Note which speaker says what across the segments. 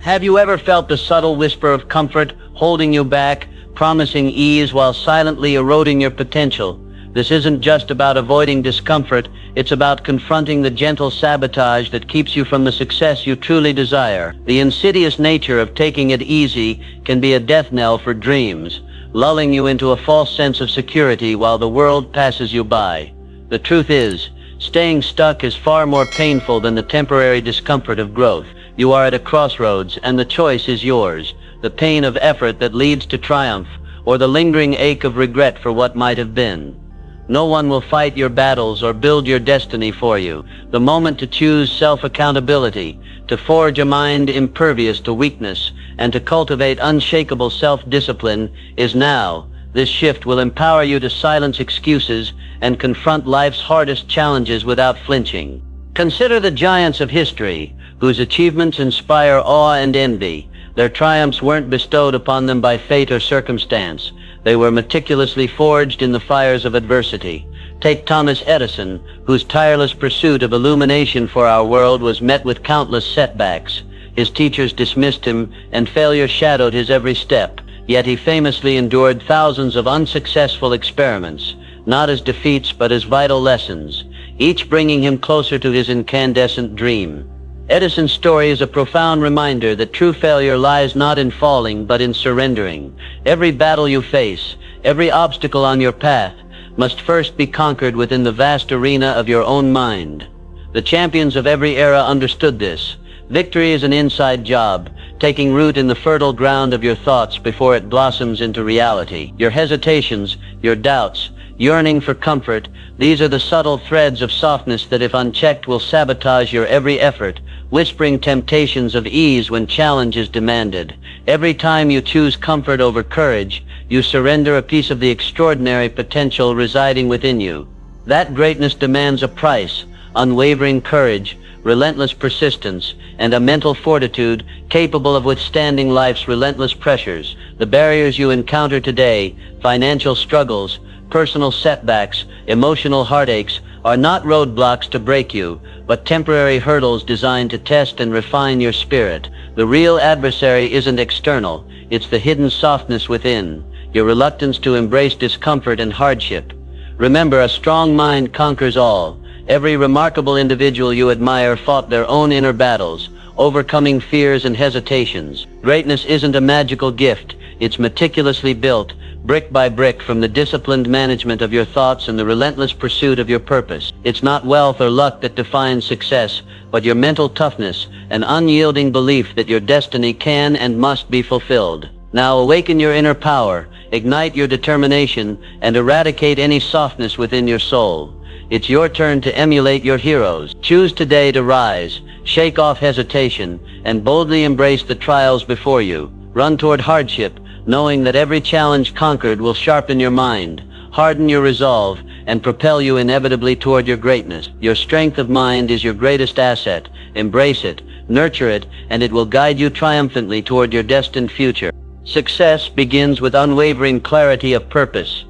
Speaker 1: Have you ever felt the subtle whisper of comfort holding you back, promising ease while silently eroding your potential? This isn't just about avoiding discomfort, it's about confronting the gentle sabotage that keeps you from the success you truly desire. The insidious nature of taking it easy can be a death knell for dreams, lulling you into a false sense of security while the world passes you by. The truth is, staying stuck is far more painful than the temporary discomfort of growth. You are at a crossroads, and the choice is yours. The pain of effort that leads to triumph, or the lingering ache of regret for what might have been. No one will fight your battles or build your destiny for you. The moment to choose self-accountability, to forge a mind impervious to weakness, and to cultivate unshakable self-discipline is now. This shift will empower you to silence excuses and confront life's hardest challenges without flinching. Consider the giants of history, whose achievements inspire awe and envy. Their triumphs weren't bestowed upon them by fate or circumstance. They were meticulously forged in the fires of adversity. Take Thomas Edison, whose tireless pursuit of illumination for our world was met with countless setbacks. His teachers dismissed him, and failure shadowed his every step. Yet he famously endured thousands of unsuccessful experiments, not as defeats but as vital lessons, each bringing him closer to his incandescent dream. Edison's story is a profound reminder that true failure lies not in falling but in surrendering. Every battle you face, every obstacle on your path, must first be conquered within the vast arena of your own mind. The champions of every era understood this. Victory is an inside job, taking root in the fertile ground of your thoughts before it blossoms into reality. Your hesitations, your doubts, yearning for comfort, these are the subtle threads of softness that, if unchecked, will sabotage your every effort, whispering temptations of ease when challenge is demanded. Every time you choose comfort over courage, you surrender a piece of the extraordinary potential residing within you. That greatness demands a price: unwavering courage, relentless persistence, and a mental fortitude capable of withstanding life's relentless pressures. The barriers you encounter today, financial struggles, personal setbacks, emotional heartaches, are not roadblocks to break you, but temporary hurdles designed to test and refine your spirit. The real adversary isn't external, it's the hidden softness within, your reluctance to embrace discomfort and hardship. Remember, a strong mind conquers all. Every remarkable individual you admire fought their own inner battles, overcoming fears and hesitations. Greatness isn't a magical gift, it's meticulously built, brick by brick, from the disciplined management of your thoughts and the relentless pursuit of your purpose. It's not wealth or luck that defines success, but your mental toughness, an unyielding belief that your destiny can and must be fulfilled. Now awaken your inner power, ignite your determination, and eradicate any softness within your soul. It's your turn to emulate your heroes. Choose today to rise, shake off hesitation, and boldly embrace the trials before you. Run toward hardship, knowing that every challenge conquered will sharpen your mind, harden your resolve, and propel you inevitably toward your greatness. Your strength of mind is your greatest asset. Embrace it, nurture it, and it will guide you triumphantly toward your destined future. Success begins with unwavering clarity of purpose.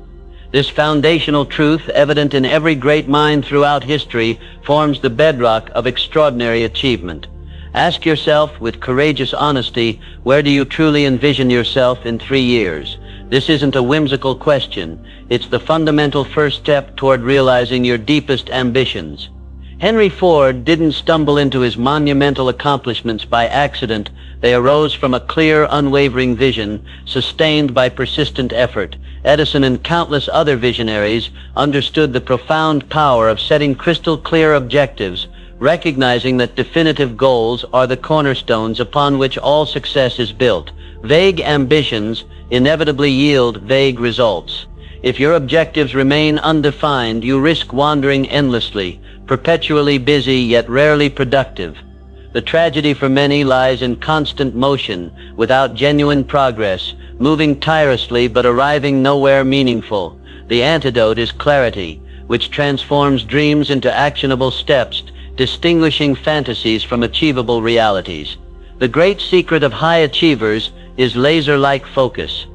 Speaker 1: This foundational truth, evident in every great mind throughout history, forms the bedrock of extraordinary achievement. Ask yourself with courageous honesty, where do you truly envision yourself in 3 years? This isn't a whimsical question. It's the fundamental first step toward realizing your deepest ambitions. Henry Ford didn't stumble into his monumental accomplishments by accident. They arose from a clear, unwavering vision, sustained by persistent effort. Edison and countless other visionaries understood the profound power of setting crystal-clear objectives, recognizing that definitive goals are the cornerstones upon which all success is built. Vague ambitions inevitably yield vague results. If your objectives remain undefined, you risk wandering endlessly, perpetually busy yet rarely productive. The tragedy for many lies in constant motion, without genuine progress, moving tirelessly but arriving nowhere meaningful. The antidote is clarity, which transforms dreams into actionable steps, distinguishing fantasies from achievable realities. The great secret of high achievers is laser-like focus.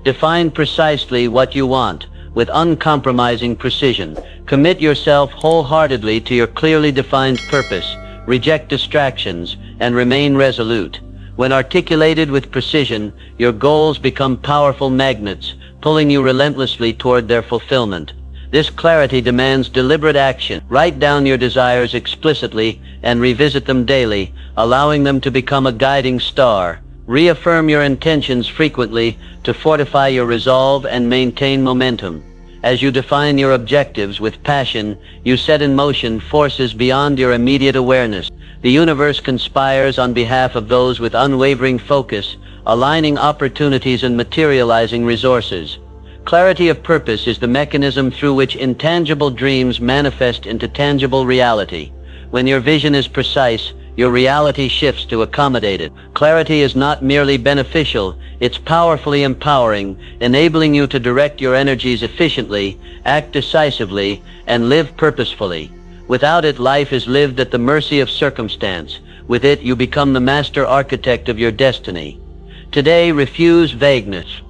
Speaker 1: Define precisely what you want, with uncompromising precision. Commit yourself wholeheartedly to your clearly defined purpose. Reject distractions and remain resolute. When articulated with precision, your goals become powerful magnets, pulling you relentlessly toward their fulfillment. This clarity demands deliberate action. Write down your desires explicitly and revisit them daily, allowing them to become a guiding star. Reaffirm your intentions frequently to fortify your resolve and maintain momentum. As you define your objectives with passion, you set in motion forces beyond your immediate awareness. The universe conspires on behalf of those with unwavering focus, aligning opportunities and materializing resources. Clarity of purpose is the mechanism through which intangible dreams manifest into tangible reality. When your vision is precise, your reality shifts to accommodate it. Clarity is not merely beneficial, it's powerfully empowering, enabling you to direct your energies efficiently, act decisively, and live purposefully. Without it, life is lived at the mercy of circumstance. With it, you become the master architect of your destiny. Today, refuse vagueness.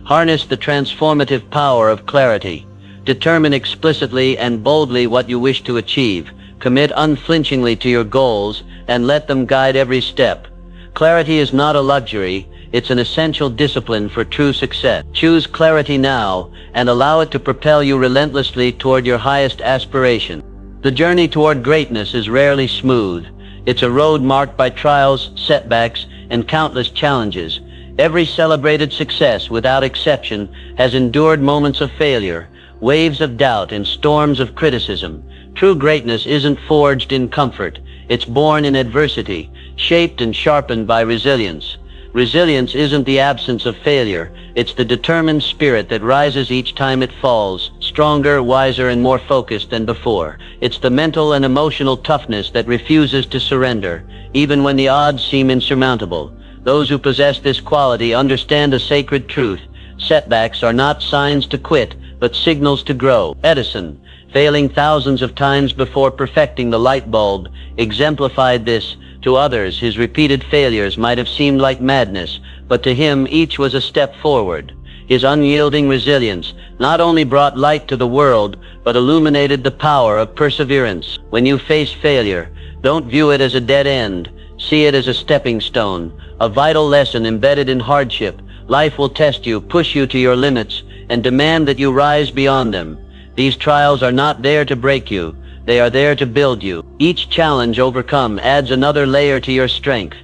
Speaker 1: Harness the transformative power of clarity. Determine explicitly and boldly what you wish to achieve. Commit unflinchingly to your goals and let them guide every step. Clarity is not a luxury, it's an essential discipline for true success. Choose clarity now and allow it to propel you relentlessly toward your highest aspiration. The journey toward greatness is rarely smooth. It's a road marked by trials, setbacks, and countless challenges. Every celebrated success, without exception, has endured moments of failure, waves of doubt, and storms of criticism. True greatness isn't forged in comfort. It's born in adversity, shaped and sharpened by resilience. Resilience isn't the absence of failure. It's the determined spirit that rises each time it falls, stronger, wiser, and more focused than before. It's the mental and emotional toughness that refuses to surrender, even when the odds seem insurmountable. Those who possess this quality understand a sacred truth. Setbacks are not signs to quit, but signals to grow. Edison, failing thousands of times before perfecting the light bulb, exemplified this. To others, his repeated failures might have seemed like madness, but to him each was a step forward. His unyielding resilience not only brought light to the world, but illuminated the power of perseverance. When you face failure, don't view it as a dead end. See it as a stepping stone, a vital lesson embedded in hardship. Life will test you, push you to your limits, and demand that you rise beyond them. These trials are not there to break you. They are there to build you. Each challenge overcome adds another layer to your strength.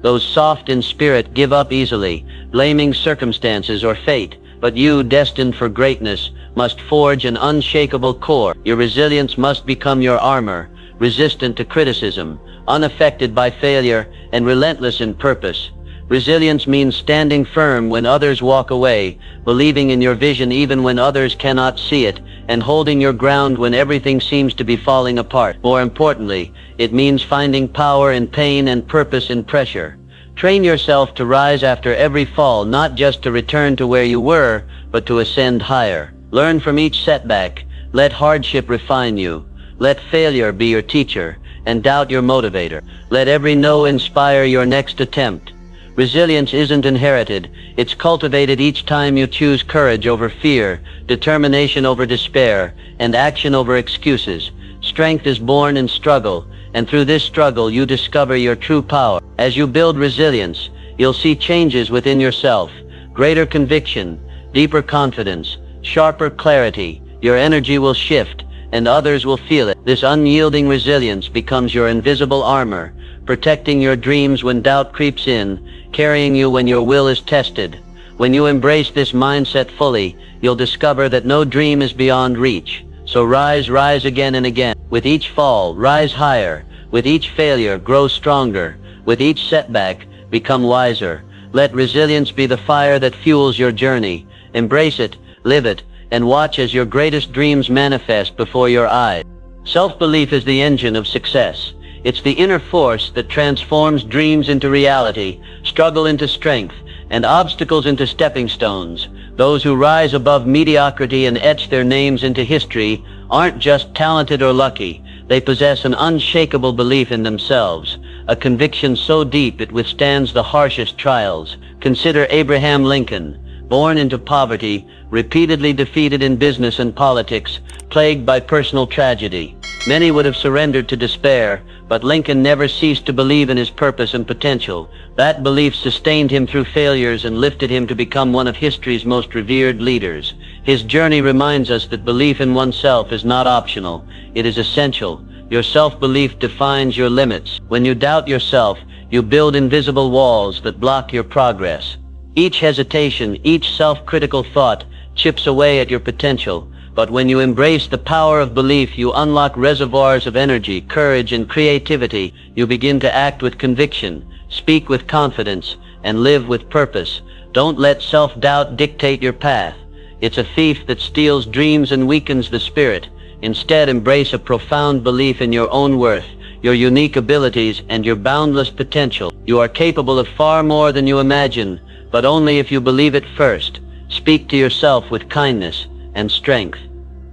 Speaker 1: Those soft in spirit give up easily, blaming circumstances or fate. But you, destined for greatness, must forge an unshakable core. Your resilience must become your armor, resistant to criticism, unaffected by failure, and relentless in purpose. Resilience means standing firm when others walk away, believing in your vision even when others cannot see it, and holding your ground when everything seems to be falling apart. More importantly, it means finding power in pain and purpose in pressure. Train yourself to rise after every fall, not just to return to where you were, but to ascend higher. Learn from each setback. Let hardship refine you. Let failure be your teacher, and doubt your motivator. Let every no inspire your next attempt. Resilience isn't inherited, it's cultivated each time you choose courage over fear, determination over despair, and action over excuses. Strength is born in struggle, and through this struggle you discover your true power. As you build resilience, you'll see changes within yourself, greater conviction, deeper confidence, sharper clarity. Your energy will shift, and others will feel it. This unyielding resilience becomes your invisible armor, protecting your dreams when doubt creeps in, carrying you when your will is tested. When you embrace this mindset fully, you'll discover that no dream is beyond reach. So rise again and again. With each fall, rise higher. With each failure, grow stronger. With each setback, become wiser. Let resilience be the fire that fuels your journey. Embrace it, live it, and watch as your greatest dreams manifest before your eyes. Self-belief is the engine of success. It's the inner force that transforms dreams into reality, struggle into strength, and obstacles into stepping stones. Those who rise above mediocrity and etch their names into history aren't just talented or lucky. They possess an unshakable belief in themselves, a conviction so deep it withstands the harshest trials. Consider Abraham Lincoln. Born into poverty, repeatedly defeated in business and politics, plagued by personal tragedy. Many would have surrendered to despair, but Lincoln never ceased to believe in his purpose and potential. That belief sustained him through failures and lifted him to become one of history's most revered leaders. His journey reminds us that belief in oneself is not optional. It is essential. Your self-belief defines your limits. When you doubt yourself, you build invisible walls that block your progress. Each hesitation, each self-critical thought chips away at your potential. But when you embrace the power of belief, you unlock reservoirs of energy, courage, and creativity. You begin to act with conviction, speak with confidence, and live with purpose. Don't let self-doubt dictate your path. It's a thief that steals dreams and weakens the spirit. Instead, embrace a profound belief in your own worth, your unique abilities, and your boundless potential. You are capable of far more than you imagine, but only if you believe it first. Speak to yourself with kindness and strength.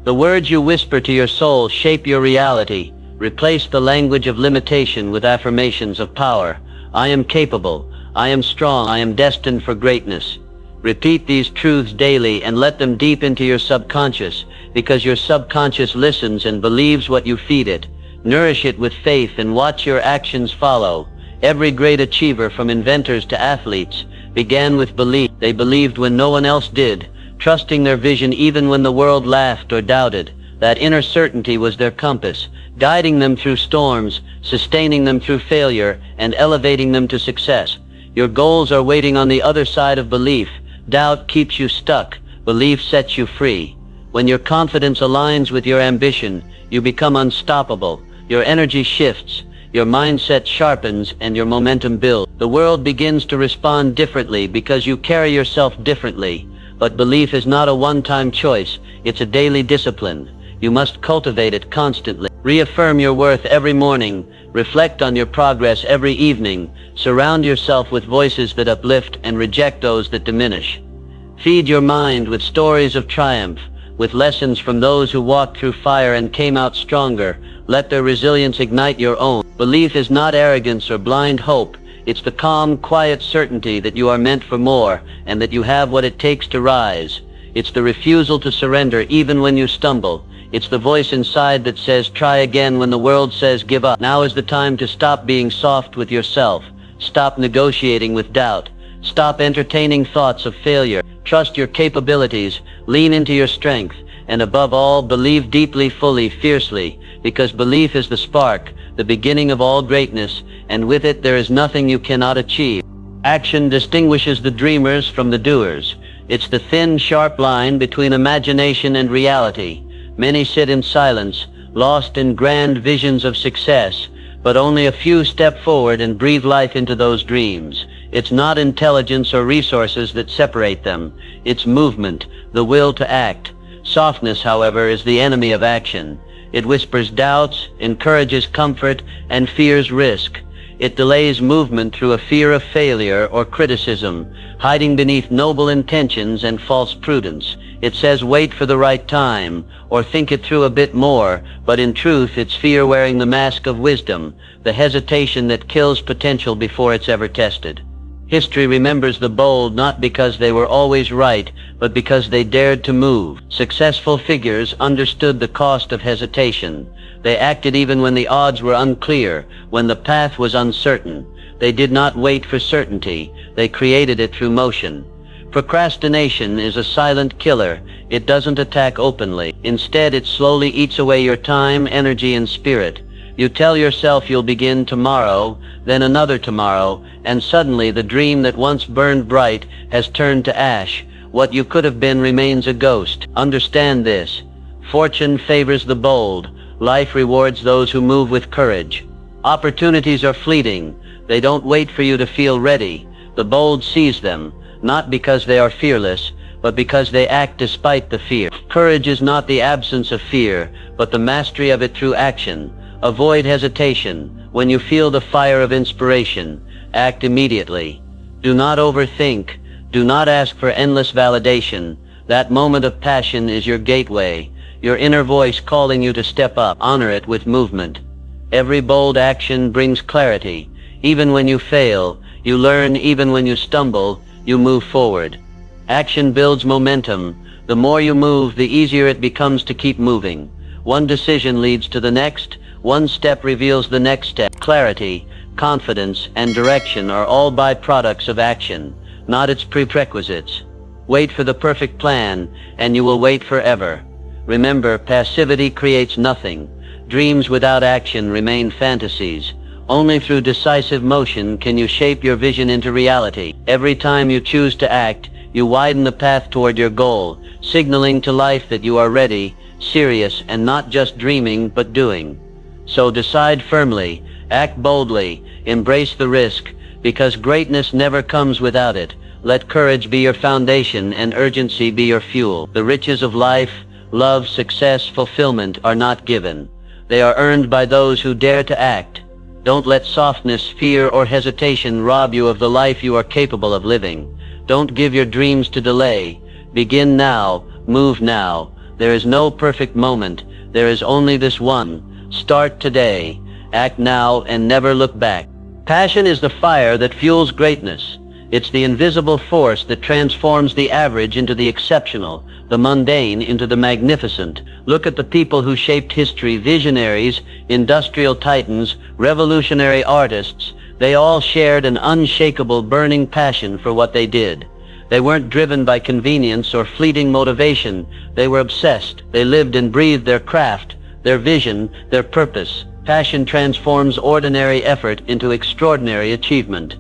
Speaker 1: The words you whisper to your soul shape your reality. Replace the language of limitation with affirmations of power. I am capable. I am strong. I am destined for greatness. Repeat these truths daily and let them deep into your subconscious, because your subconscious listens and believes what you feed it. Nourish it with faith and watch your actions follow. Every great achiever, from inventors to athletes, began with belief. They believed when no one else did, trusting their vision even when the world laughed or doubted. That inner certainty was their compass, guiding them through storms, sustaining them through failure, and elevating them to success. Your goals are waiting on the other side of belief. Doubt keeps you stuck. Belief sets you free. When your confidence aligns with your ambition, you become unstoppable. Your energy shifts, your mindset sharpens, and your momentum builds. The world begins to respond differently because you carry yourself differently. But belief is not a one-time choice. It's a daily discipline. You must cultivate it constantly. Reaffirm your worth every morning. Reflect on your progress every evening. Surround yourself with voices that uplift and reject those that diminish. Feed your mind with stories of triumph, with lessons from those who walked through fire and came out stronger. Let their resilience ignite your own. Belief is not arrogance or blind hope. It's the calm, quiet certainty that you are meant for more and that you have what it takes to rise. It's the refusal to surrender even when you stumble. It's the voice inside that says, try again, when the world says, give up. Now is the time to stop being soft with yourself. Stop negotiating with doubt. Stop entertaining thoughts of failure. Trust your capabilities. Lean into your strength. And above all, believe deeply, fully, fiercely, because belief is the spark, the beginning of all greatness, and with it there is nothing you cannot achieve. Action distinguishes the dreamers from the doers. It's the thin, sharp line between imagination and reality. Many sit in silence, lost in grand visions of success, but only a few step forward and breathe life into those dreams. It's not intelligence or resources that separate them. It's movement, the will to act. Softness, however, is the enemy of action. It whispers doubts, encourages comfort, and fears risk. It delays movement through a fear of failure or criticism, hiding beneath noble intentions and false prudence. It says wait for the right time, or think it through a bit more, but in truth it's fear wearing the mask of wisdom, the hesitation that kills potential before it's ever tested. History remembers the bold not because they were always right, but because they dared to move. Successful figures understood the cost of hesitation. They acted even when the odds were unclear, when the path was uncertain. They did not wait for certainty. They created it through motion. Procrastination is a silent killer. It doesn't attack openly. Instead, it slowly eats away your time, energy, and spirit. You tell yourself you'll begin tomorrow, then another tomorrow, and suddenly the dream that once burned bright has turned to ash. What you could have been remains a ghost. Understand this. Fortune favors the bold. Life rewards those who move with courage. Opportunities are fleeting. They don't wait for you to feel ready. The bold seize them, not because they are fearless, but because they act despite the fear. Courage is not the absence of fear, but the mastery of it through action. Avoid hesitation. When you feel the fire of inspiration, act immediately. Do not overthink. Do not ask for endless validation. That moment of passion is your gateway, your inner voice calling you to step up. Honor it with movement. Every bold action brings clarity. Even when you fail, you learn. Even when you stumble, you move forward. Action builds momentum. The more you move, the easier it becomes to keep moving. One decision leads to the next. One step reveals the next step. Clarity, confidence, and direction are all byproducts of action, not its prerequisites. Wait for the perfect plan, and you will wait forever. Remember, passivity creates nothing. Dreams without action remain fantasies. Only through decisive motion can you shape your vision into reality. Every time you choose to act, you widen the path toward your goal, signaling to life that you are ready, serious, and not just dreaming, but doing. So decide firmly, act boldly, embrace the risk, because greatness never comes without it. Let courage be your foundation and urgency be your fuel. The riches of life, love, success, fulfillment are not given. They are earned by those who dare to act. Don't let softness, fear, or hesitation rob you of the life you are capable of living. Don't give your dreams to delay. Begin now, move now. There is no perfect moment. There is only this one. Start today. Act now and never look back. Passion is the fire that fuels greatness. It's the invisible force that transforms the average into the exceptional, the mundane into the magnificent. Look at the people who shaped history, visionaries, industrial titans, revolutionary artists. They all shared an unshakable, burning passion for what they did. They weren't driven by convenience or fleeting motivation. They were obsessed. They lived and breathed their craft, their vision, their purpose. Passion transforms ordinary effort into extraordinary achievement.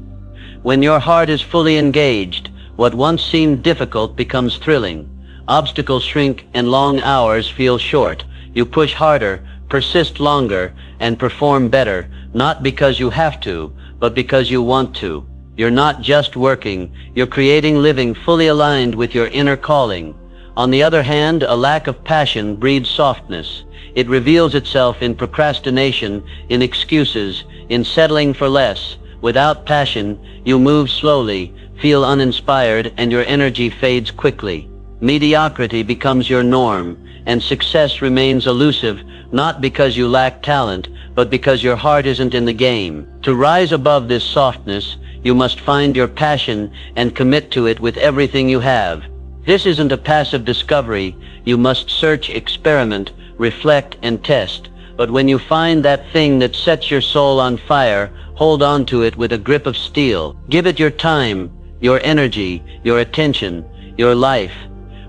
Speaker 1: When your heart is fully engaged, what once seemed difficult becomes thrilling. Obstacles shrink and long hours feel short. You push harder, persist longer, and perform better, not because you have to, but because you want to. You're not just working, you're creating living fully aligned with your inner calling. On the other hand, a lack of passion breeds softness. It reveals itself in procrastination, in excuses, in settling for less. Without passion, you move slowly, feel uninspired, and your energy fades quickly. Mediocrity becomes your norm, and success remains elusive, not because you lack talent, but because your heart isn't in the game. To rise above this softness, you must find your passion and commit to it with everything you have. This isn't a passive discovery. You must search, experiment, reflect, and test. But when you find that thing that sets your soul on fire, hold on to it with a grip of steel. Give it your time, your energy, your attention, your life.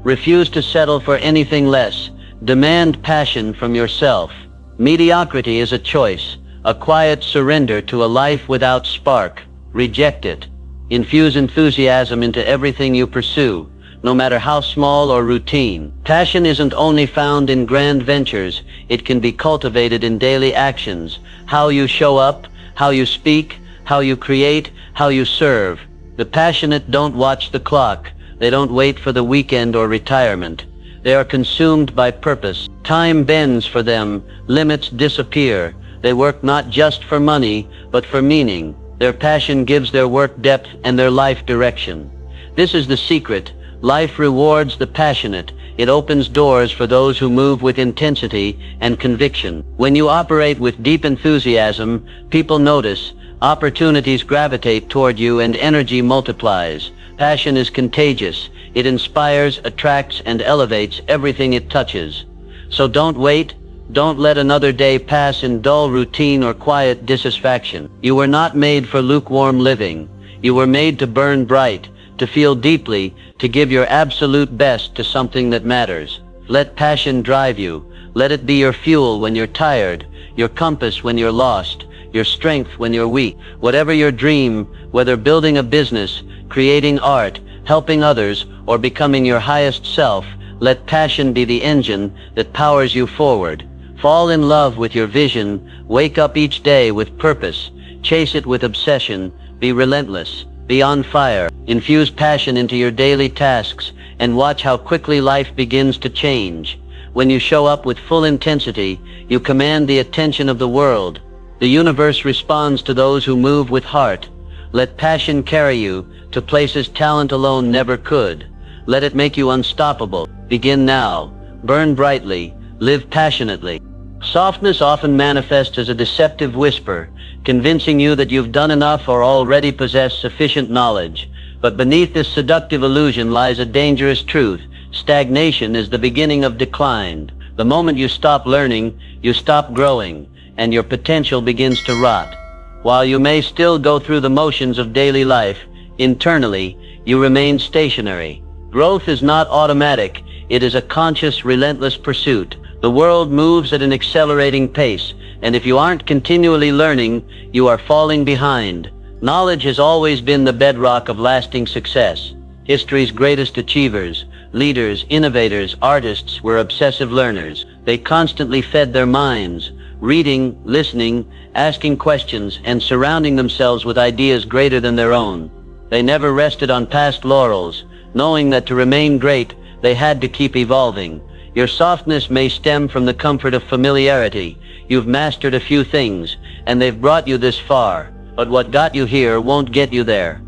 Speaker 1: Refuse to settle for anything less. Demand passion from yourself. Mediocrity is a choice, a quiet surrender to a life without spark. Reject it. Infuse enthusiasm into everything you pursue, no matter how small or routine. Passion isn't only found in grand ventures, it can be cultivated in daily actions. How you show up, how you speak, how you create, how you serve. The passionate don't watch the clock. They don't wait for the weekend or retirement. They are consumed by purpose. Time bends for them, limits disappear. They work not just for money, but for meaning. Their passion gives their work depth and their life direction. This is the secret. Life rewards the passionate. It opens doors for those who move with intensity and conviction. When you operate with deep enthusiasm, people notice, opportunities gravitate toward you, and energy multiplies. Passion is contagious. It inspires, attracts, and elevates everything it touches. So don't wait. Don't let another day pass in dull routine or quiet dissatisfaction. You were not made for lukewarm living. You were made to burn bright, to feel deeply, to give your absolute best to something that matters. Let passion drive you. Let it be your fuel when you're tired, your compass when you're lost, your strength when you're weak. Whatever your dream, whether building a business, creating art, helping others, or becoming your highest self, let passion be the engine that powers you forward. Fall in love with your vision. Wake up each day with purpose. Chase it with obsession. Be relentless. Be on fire. Infuse passion into your daily tasks and watch how quickly life begins to change. When you show up with full intensity, you command the attention of the world. The universe responds to those who move with heart. Let passion carry you to places talent alone never could. Let it make you unstoppable. Begin now. Burn brightly. Live passionately. Softness often manifests as a deceptive whisper, convincing you that you've done enough or already possess sufficient knowledge. But beneath this seductive illusion lies a dangerous truth. Stagnation is the beginning of decline. The moment you stop learning, you stop growing, and your potential begins to rot. While you may still go through the motions of daily life, internally, you remain stationary. Growth is not automatic. It is a conscious, relentless pursuit. The world moves at an accelerating pace, and if you aren't continually learning, you are falling behind. Knowledge has always been the bedrock of lasting success. History's greatest achievers, leaders, innovators, artists were obsessive learners. They constantly fed their minds, reading, listening, asking questions, and surrounding themselves with ideas greater than their own. They never rested on past laurels, knowing that to remain great, they had to keep evolving. Your softness may stem from the comfort of familiarity. You've mastered a few things, and they've brought you this far. But what got you here won't get you there.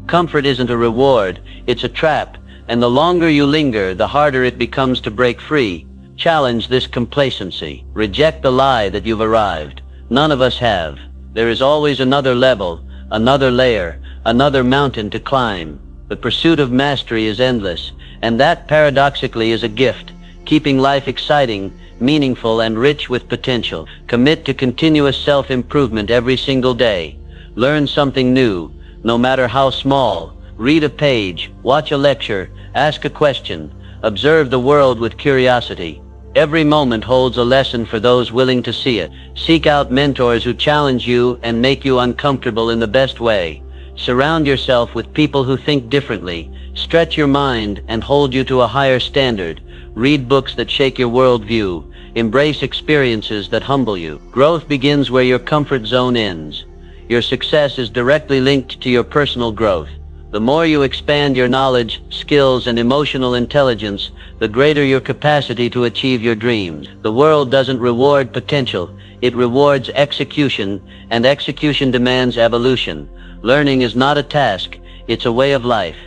Speaker 1: Comfort isn't a reward, it's a trap, and the longer you linger, the harder it becomes to break free. Challenge this complacency. Reject the lie that you've arrived. None of us have. There is always another level, another layer, another mountain to climb. The pursuit of mastery is endless, and that paradoxically is a gift, keeping life exciting, meaningful, and rich with potential. Commit to continuous self-improvement every single day. Learn something new, no matter how small. Read a page, watch a lecture, ask a question, observe the world with curiosity. Every moment holds a lesson for those willing to see it. Seek out mentors who challenge you and make you uncomfortable in the best way. Surround yourself with people who think differently. Stretch your mind and hold you to a higher standard. Read books that shake your worldview. Embrace experiences that humble you. Growth begins where your comfort zone ends. Your success is directly linked to your personal growth. The more you expand your knowledge, skills, and emotional intelligence, the greater your capacity to achieve your dreams. The world doesn't reward potential, it rewards execution, and execution demands evolution. Learning is not a task, it's a way of life.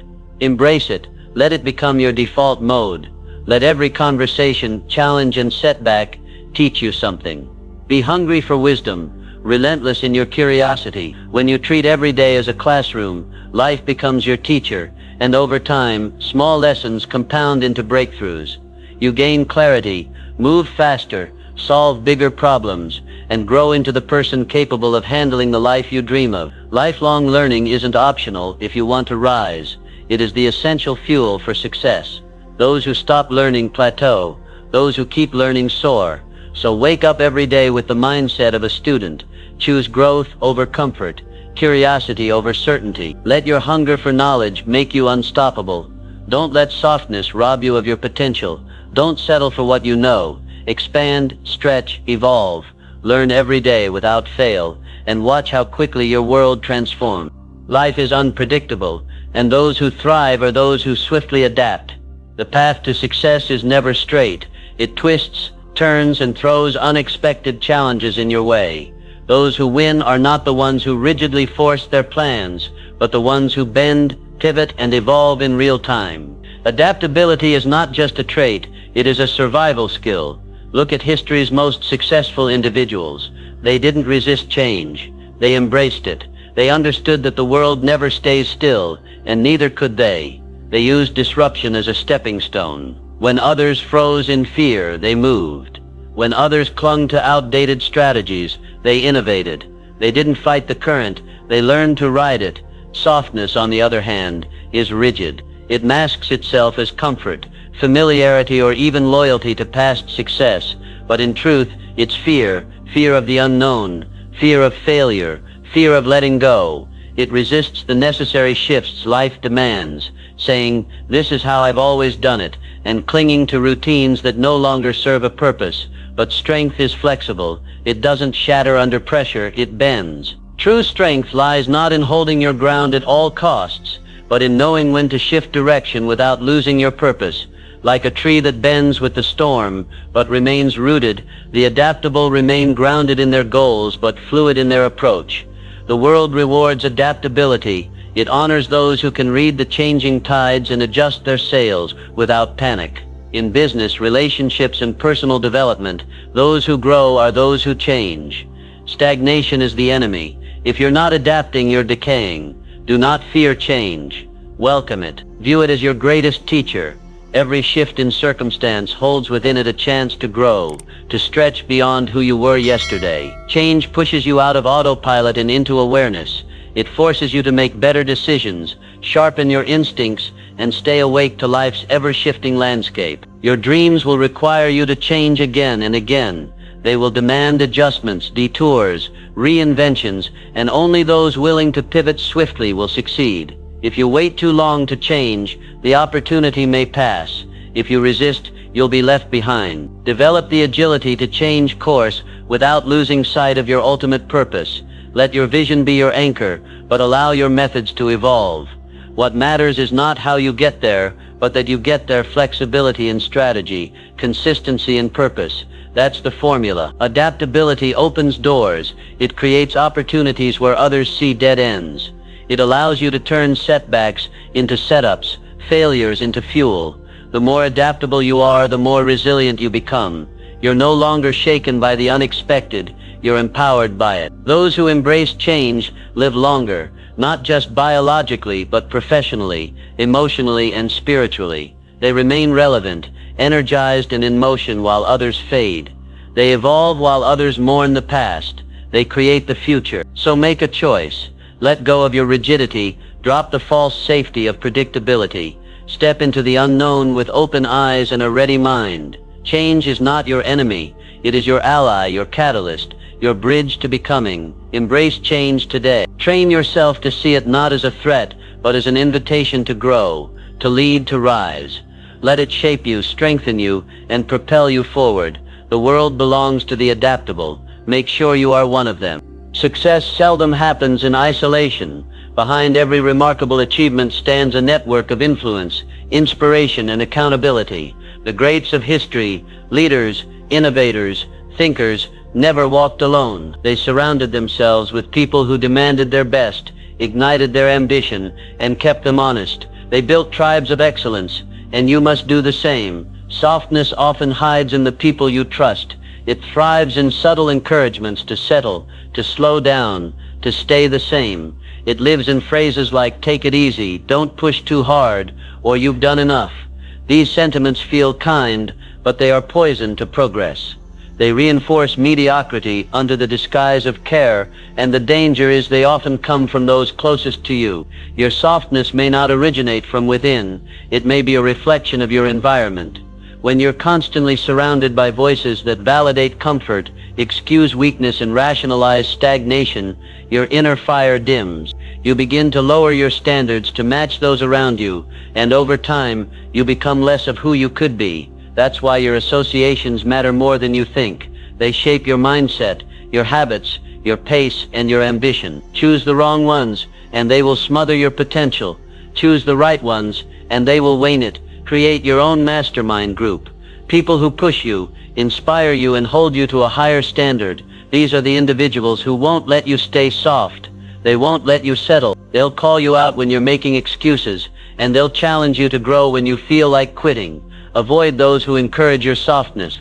Speaker 1: Embrace it, let it become your default mode. Let every conversation, challenge, and setback teach you something. Be hungry for wisdom, relentless in your curiosity. When you treat every day as a classroom, life becomes your teacher, and over time, small lessons compound into breakthroughs. You gain clarity, move faster, solve bigger problems, and grow into the person capable of handling the life you dream of. Lifelong learning isn't optional if you want to rise. It is the essential fuel for success. Those who stop learning plateau. Those who keep learning soar. So wake up every day with the mindset of a student. Choose growth over comfort, curiosity over certainty. Let your hunger for knowledge make you unstoppable. Don't let softness rob you of your potential. Don't settle for what you know. Expand, stretch, evolve. Learn every day without fail, and watch how quickly your world transforms. Life is unpredictable, and those who thrive are those who swiftly adapt. The path to success is never straight. It twists, turns, and throws unexpected challenges in your way. Those who win are not the ones who rigidly force their plans, but the ones who bend, pivot, and evolve in real time. Adaptability is not just a trait, it is a survival skill. Look at history's most successful individuals. They didn't resist change. They embraced it. They understood that the world never stays still, and neither could they. They used disruption as a stepping stone. When others froze in fear, they moved. When others clung to outdated strategies, they innovated. They didn't fight the current, they learned to ride it. Softness, on the other hand, is rigid. It masks itself as comfort, familiarity, or even loyalty to past success, but in truth, it's fear, fear of the unknown, fear of failure, fear of letting go. It resists the necessary shifts life demands, saying, "This is how I've always done it," and clinging to routines that no longer serve a purpose. But strength is flexible. It doesn't shatter under pressure, it bends. True strength lies not in holding your ground at all costs, but in knowing when to shift direction without losing your purpose. Like a tree that bends with the storm, but remains rooted, the adaptable remain grounded in their goals, but fluid in their approach. The world rewards adaptability. It honors those who can read the changing tides and adjust their sails without panic. In business, relationships, and personal development, those who grow are those who change. Stagnation is the enemy. If you're not adapting, you're decaying. Do not fear change. Welcome it. View it as your greatest teacher. Every shift in circumstance holds within it a chance to grow, to stretch beyond who you were yesterday. Change pushes you out of autopilot and into awareness. It forces you to make better decisions, sharpen your instincts, and stay awake to life's ever-shifting landscape. Your dreams will require you to change again and again. They will demand adjustments, detours, reinventions, and only those willing to pivot swiftly will succeed. If you wait too long to change, the opportunity may pass. If you resist, you'll be left behind. Develop the agility to change course without losing sight of your ultimate purpose. Let your vision be your anchor, but allow your methods to evolve. What matters is not how you get there, but that you get there. Flexibility and strategy, consistency and purpose. That's the formula. Adaptability opens doors. It creates opportunities where others see dead ends. It allows you to turn setbacks into setups, failures into fuel. The more adaptable you are, the more resilient you become. You're no longer shaken by the unexpected. You're empowered by it. Those who embrace change live longer, not just biologically, but professionally, emotionally, and spiritually. They remain relevant, energized and in motion while others fade. They evolve while others mourn the past. They create the future. So make a choice. Let go of your rigidity. Drop the false safety of predictability. Step into the unknown with open eyes and a ready mind. Change is not your enemy. It is your ally, your catalyst, your bridge to becoming. Embrace change today. Train yourself to see it not as a threat, but as an invitation to grow, to lead, to rise. Let it shape you, strengthen you, and propel you forward. The world belongs to the adaptable. Make sure you are one of them. Success seldom happens in isolation. Behind every remarkable achievement stands a network of influence, inspiration, and accountability. The greats of history, leaders, innovators, thinkers, never walked alone. They surrounded themselves with people who demanded their best, ignited their ambition, and kept them honest. They built tribes of excellence, and you must do the same. Softness often hides in the people you trust. It thrives in subtle encouragements to settle, to slow down, to stay the same. It lives in phrases like "take it easy," "don't push too hard," or "you've done enough." These sentiments feel kind, but they are poison to progress. They reinforce mediocrity under the disguise of care, and the danger is they often come from those closest to you. Your softness may not originate from within. It may be a reflection of your environment. When you're constantly surrounded by voices that validate comfort, excuse weakness, and rationalize stagnation, your inner fire dims. You begin to lower your standards to match those around you, and over time, you become less of who you could be. That's why your associations matter more than you think. They shape your mindset, your habits, your pace, and your ambition. Choose the wrong ones, and they will smother your potential. Choose the right ones, and they will wane it. Create your own mastermind group. People who push you, inspire you, and hold you to a higher standard. These are the individuals who won't let you stay soft. They won't let you settle. They'll call you out when you're making excuses, and they'll challenge you to grow when you feel like quitting. Avoid those who encourage your softness.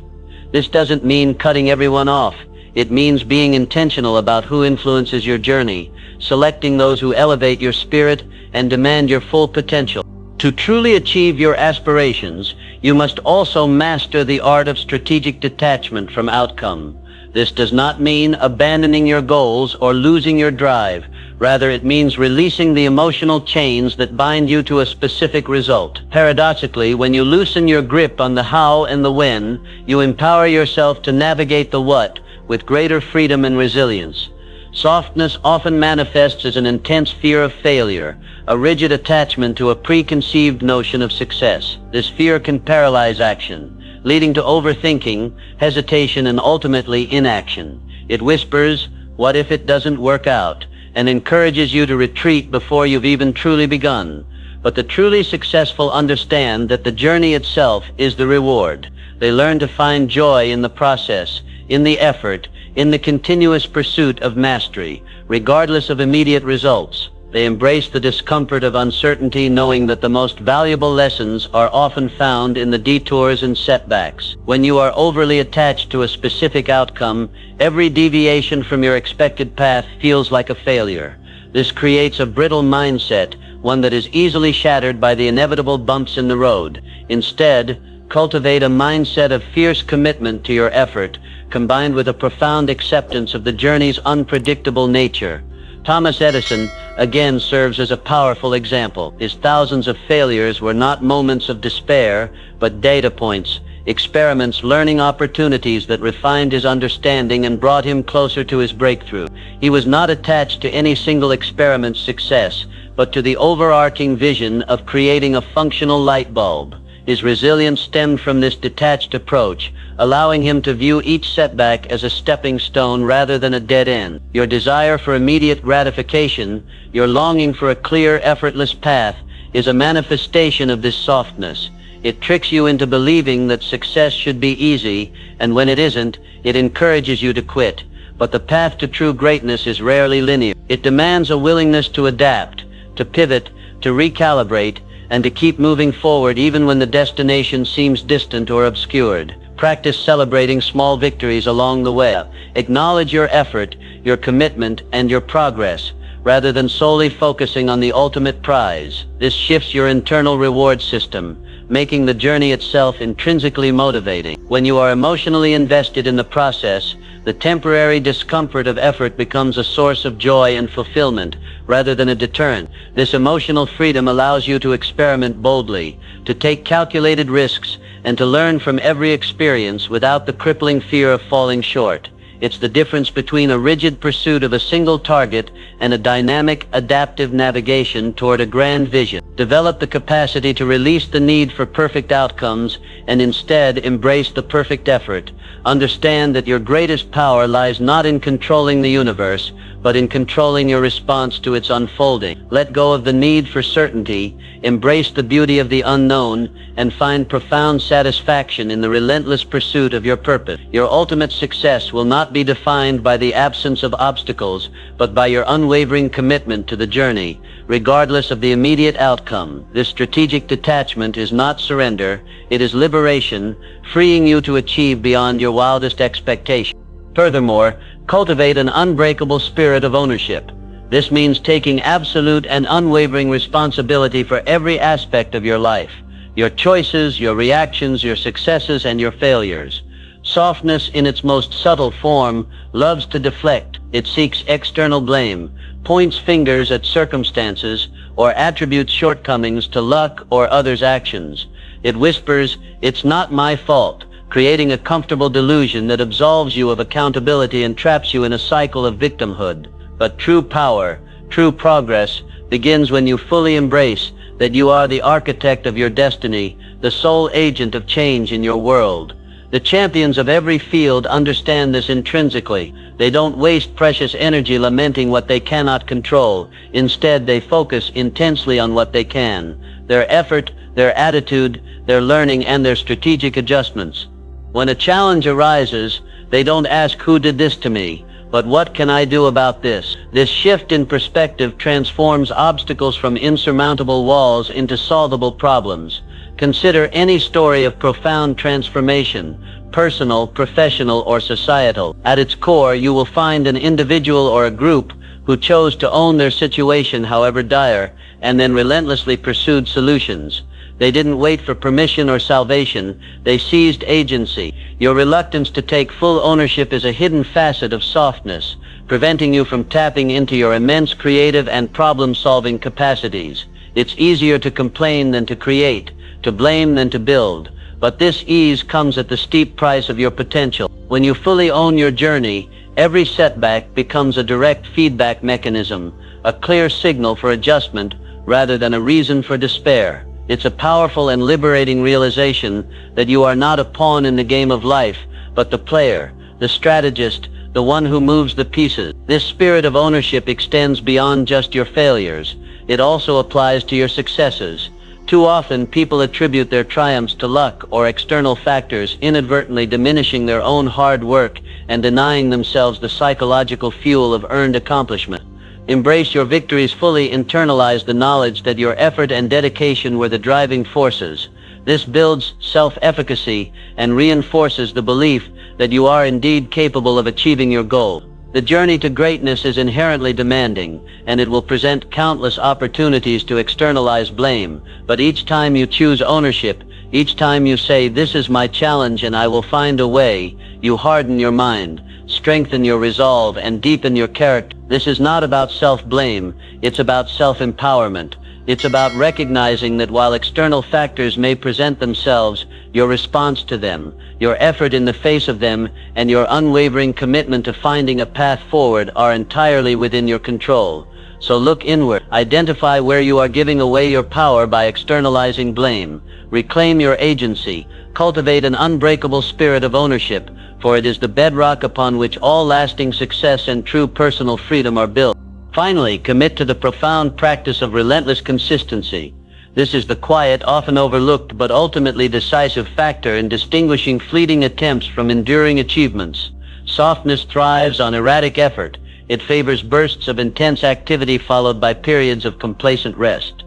Speaker 1: This doesn't mean cutting everyone off. It means being intentional about who influences your journey, selecting those who elevate your spirit and demand your full potential. To truly achieve your aspirations, you must also master the art of strategic detachment from outcome. This does not mean abandoning your goals or losing your drive. Rather, it means releasing the emotional chains that bind you to a specific result. Paradoxically, when you loosen your grip on the how and the when, you empower yourself to navigate the what with greater freedom and resilience. Softness often manifests as an intense fear of failure, a rigid attachment to a preconceived notion of success. This fear can paralyze action, leading to overthinking, hesitation, and ultimately inaction. It whispers, "What if it doesn't work out?" and encourages you to retreat before you've even truly begun. But the truly successful understand that the journey itself is the reward. They learn to find joy in the process, in the effort, in the continuous pursuit of mastery, regardless of immediate results. They embrace the discomfort of uncertainty, knowing that the most valuable lessons are often found in the detours and setbacks. When you are overly attached to a specific outcome, every deviation from your expected path feels like a failure. This creates a brittle mindset, one that is easily shattered by the inevitable bumps in the road. Instead, cultivate a mindset of fierce commitment to your effort, combined with a profound acceptance of the journey's unpredictable nature. Thomas Edison again serves as a powerful example. His thousands of failures were not moments of despair, but data points, experiments, learning opportunities that refined his understanding and brought him closer to his breakthrough. He was not attached to any single experiment's success, but to the overarching vision of creating a functional light bulb. His resilience stemmed from this detached approach, allowing him to view each setback as a stepping stone rather than a dead end. Your desire for immediate gratification, your longing for a clear, effortless path, is a manifestation of this softness. It tricks you into believing that success should be easy, and when it isn't, it encourages you to quit. But the path to true greatness is rarely linear. It demands a willingness to adapt, to pivot, to recalibrate, and to keep moving forward even when the destination seems distant or obscured. Practice celebrating small victories along the way. Acknowledge your effort, your commitment, and your progress, rather than solely focusing on the ultimate prize. This shifts your internal reward system, making the journey itself intrinsically motivating. When you are emotionally invested in the process, the temporary discomfort of effort becomes a source of joy and fulfillment, rather than a deterrent. This emotional freedom allows you to experiment boldly, to take calculated risks, and to learn from every experience without the crippling fear of falling short. It's the difference between a rigid pursuit of a single target and a dynamic, adaptive navigation toward a grand vision. Develop the capacity to release the need for perfect outcomes and instead embrace the perfect effort. Understand that your greatest power lies not in controlling the universe, but in controlling your response to its unfolding. Let go of the need for certainty, embrace the beauty of the unknown, and find profound satisfaction in the relentless pursuit of your purpose. Your ultimate success will not be defined by the absence of obstacles, but by your unwavering commitment to the journey, regardless of the immediate outcome. This strategic detachment is not surrender, it is liberation, freeing you to achieve beyond your wildest expectations. Furthermore, cultivate an unbreakable spirit of ownership. This means taking absolute and unwavering responsibility for every aspect of your life, your choices, your reactions, your successes, and your failures. Softness in its most subtle form loves to deflect. It seeks external blame, points fingers at circumstances, or attributes shortcomings to luck or others' actions. It whispers, "It's not my fault," creating a comfortable delusion that absolves you of accountability and traps you in a cycle of victimhood. But true power, true progress, begins when you fully embrace that you are the architect of your destiny, the sole agent of change in your world. The champions of every field understand this intrinsically. They don't waste precious energy lamenting what they cannot control. Instead, they focus intensely on what they can: their effort, their attitude, their learning, and their strategic adjustments. When a challenge arises, they don't ask, "Who did this to me?" but "What can I do about this?" This shift in perspective transforms obstacles from insurmountable walls into solvable problems. Consider any story of profound transformation, personal, professional, or societal. At its core, you will find an individual or a group who chose to own their situation, however dire, and then relentlessly pursued solutions. They didn't wait for permission or salvation, they seized agency. Your reluctance to take full ownership is a hidden facet of softness, preventing you from tapping into your immense creative and problem-solving capacities. It's easier to complain than to create, to blame than to build, but this ease comes at the steep price of your potential. When you fully own your journey, every setback becomes a direct feedback mechanism, a clear signal for adjustment rather than a reason for despair. It's a powerful and liberating realization that you are not a pawn in the game of life, but the player, the strategist, the one who moves the pieces. This spirit of ownership extends beyond just your failures. It also applies to your successes. Too often, people attribute their triumphs to luck or external factors, inadvertently diminishing their own hard work and denying themselves the psychological fuel of earned accomplishment. Embrace your victories fully, internalize the knowledge that your effort and dedication were the driving forces. This builds self-efficacy and reinforces the belief that you are indeed capable of achieving your goal. The journey to greatness is inherently demanding, and it will present countless opportunities to externalize blame, but each time you choose ownership, each time you say, "This is my challenge and I will find a way," you harden your mind, strengthen your resolve, and deepen your character. This is not about self-blame, it's about self-empowerment. It's about recognizing that while external factors may present themselves, your response to them, your effort in the face of them, and your unwavering commitment to finding a path forward are entirely within your control. So look inward. Identify where you are giving away your power by externalizing blame. Reclaim your agency. Cultivate an unbreakable spirit of ownership, for it is the bedrock upon which all lasting success and true personal freedom are built. Finally, commit to the profound practice of relentless consistency. This is the quiet, often overlooked, but ultimately decisive factor in distinguishing fleeting attempts from enduring achievements. Softness thrives on erratic effort. It favors bursts of intense activity followed by periods of complacent rest.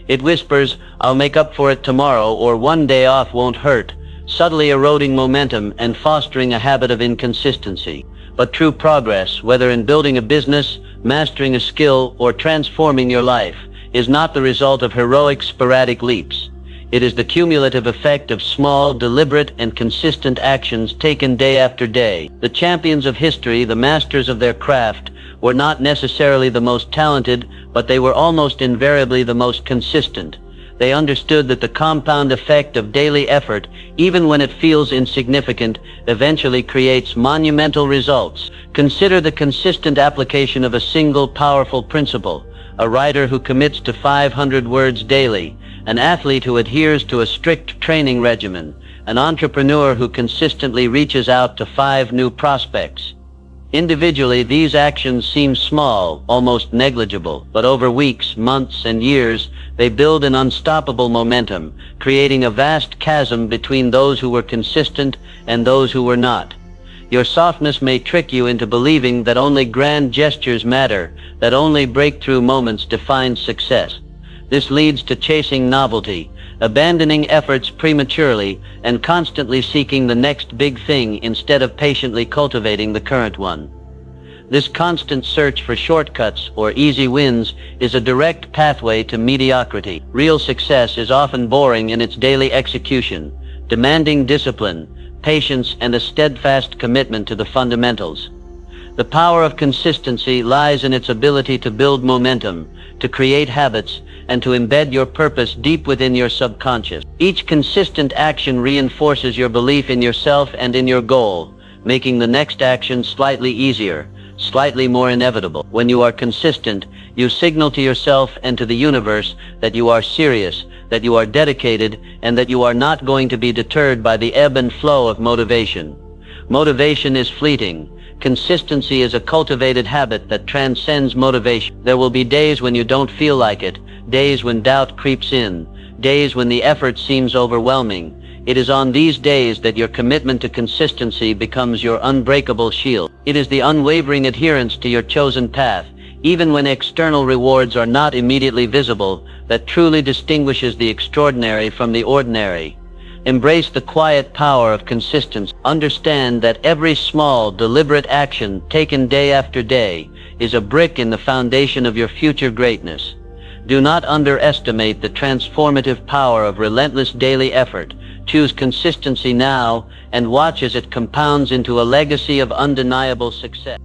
Speaker 1: It whispers, "I'll make up for it tomorrow," or "One day off won't hurt," subtly eroding momentum and fostering a habit of inconsistency. But true progress, whether in building a business, mastering a skill, or transforming your life, is not the result of heroic, sporadic leaps. It is the cumulative effect of small, deliberate, and consistent actions taken day after day. The champions of history, the masters of their craft, were not necessarily the most talented, but they were almost invariably the most consistent. They understood that the compound effect of daily effort, even when it feels insignificant, eventually creates monumental results. Consider the consistent application of a single powerful principle: a writer who commits to 500 words daily, an athlete who adheres to a strict training regimen, an entrepreneur who consistently reaches out to 5 new prospects. Individually, these actions seem small, almost negligible, but over weeks, months, and years, they build an unstoppable momentum, creating a vast chasm between those who were consistent and those who were not. Your softness may trick you into believing that only grand gestures matter, that only breakthrough moments define success. This leads to chasing novelty, abandoning efforts prematurely, and constantly seeking the next big thing instead of patiently cultivating the current one. This constant search for shortcuts or easy wins is a direct pathway to mediocrity. Real success is often boring in its daily execution, demanding discipline, patience, and a steadfast commitment to the fundamentals. The power of consistency lies in its ability to build momentum, to create habits, and to embed your purpose deep within your subconscious. Each consistent action reinforces your belief in yourself and in your goal, making the next action slightly easier, slightly more inevitable. When you are consistent, you signal to yourself and to the universe that you are serious, that you are dedicated, and that you are not going to be deterred by the ebb and flow of motivation. Motivation is fleeting. Consistency is a cultivated habit that transcends motivation. There will be days when you don't feel like it, days when doubt creeps in, days when the effort seems overwhelming. It is on these days that your commitment to consistency becomes your unbreakable shield. It is the unwavering adherence to your chosen path, even when external rewards are not immediately visible, that truly distinguishes the extraordinary from the ordinary. Embrace the quiet power of consistency. Understand that every small, deliberate action taken day after day is a brick in the foundation of your future greatness. Do not underestimate the transformative power of relentless daily effort. Choose consistency now and watch as it compounds into a legacy of undeniable success.